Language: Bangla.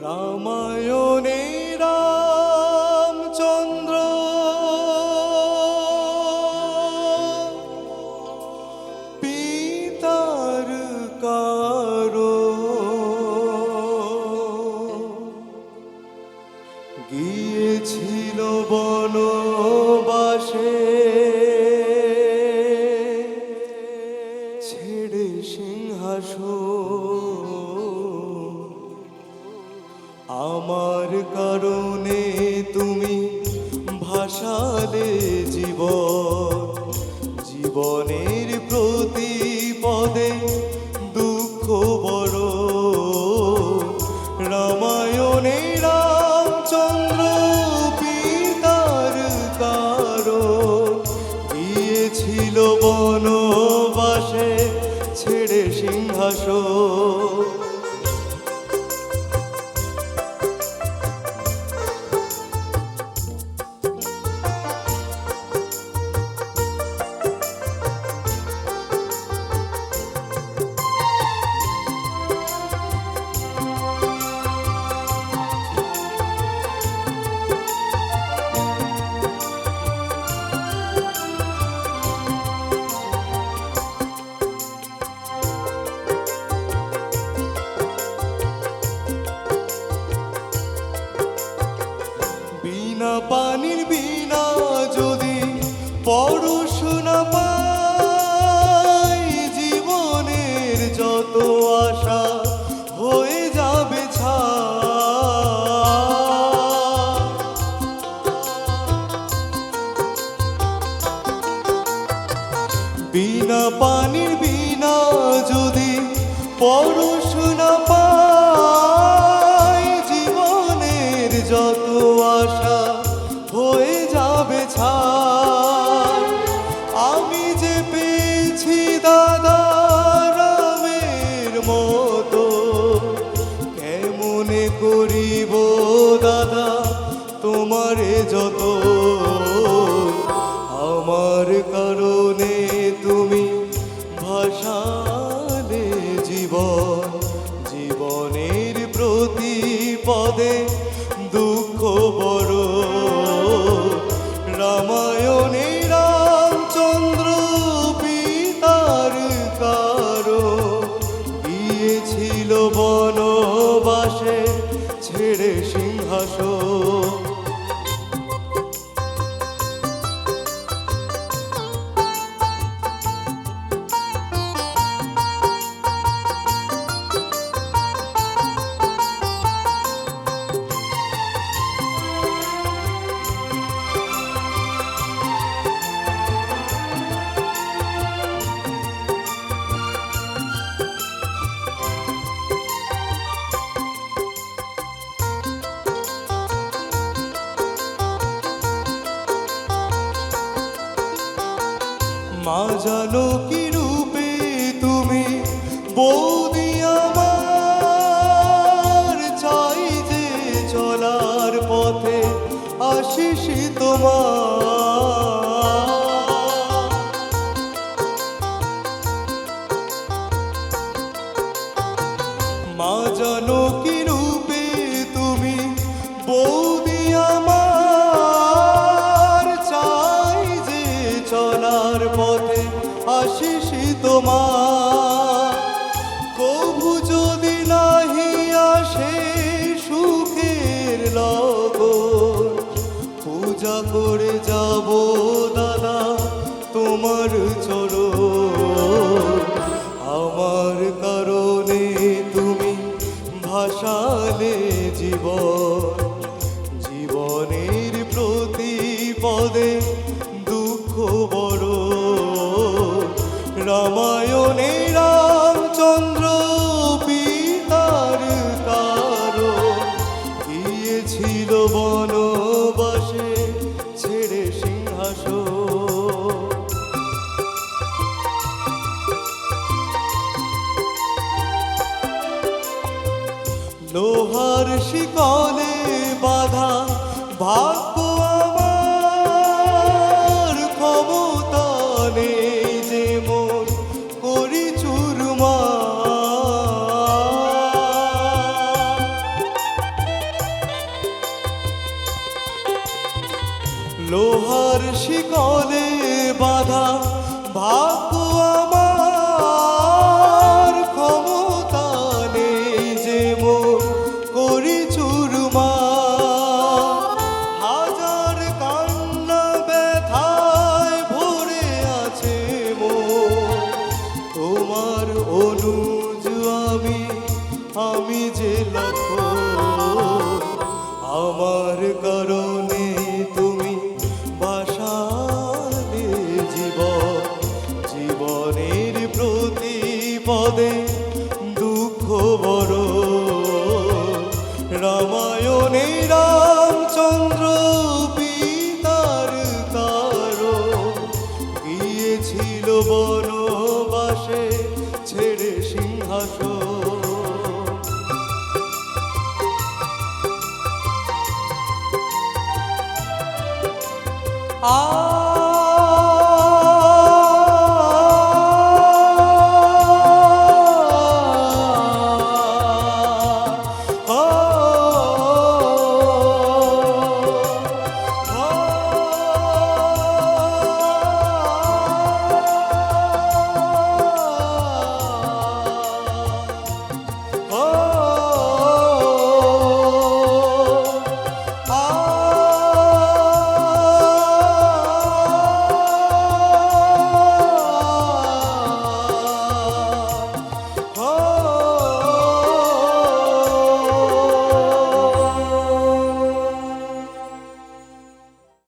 রামায়ণে রামচন্দ্র পিতার কারো গিয়েছিল বনবাসে ছেড়ে সিংহাসন আমার কারণে তুমি ভাসালে জীবনের প্রতিপদে দুঃখ বড় রামায়ণে রামচন্দ্র পিতার কারণ গিয়েছিল বনবাসে ছেড়ে সিংহাসন বিনা পানির বিনা যদি পরশ না পাই জীবনের যত আশা হয়ে যাবে ছাই বিনা পানির বিনা যদি পরশ না পাই জীবনের যত আশা হয়ে যাবে ছাই আমি যে পেয়েছি দাদা রামের মতো কেমনে করিব দাদা তোমারে যত আমার কারণে তুমি ভাসালে জীবনের প্রতিপদে দুঃখ বড় রামায়ণে রামচন্দ্র পিতার কারণ গিয়েছিল বনবাসে ছেড়ে সিংহাসন মা জানো কি রূপে তুমি বৌদি আমার চাই যে চলার পথে আশিস তোমার মা জানো কি রূপে তুমি বৌদি আমার চাই যে চলার পথে আশিস তোমার কভু যদি নাহি আসে সুখের লগন পূজা করে যাব দাদা তোমার চরণ আমার কারণে তুমি ভাসালে জীবনের প্রতিপদে দুঃখ বড় রামায়ণে রামচন্দ্র পিতার কারণ গিয়েছিল বনবাসে ছেড়ে সিংহাসন লোহার শিকলে বাঁধা ভাগ্য আমার ক্ষমতা নেই যে মন করি চুরমা তোমার অনুজ আমি যে লক্ষ্য, আমার কারণে তুমি বাসালে জীবনের প্রতিপদে দুঃখ বড়। রামায়ণে রামচন্দ্র পিতার কারণ গিয়েছিল বনবাসে ছেড়ে সিংহাসন। আ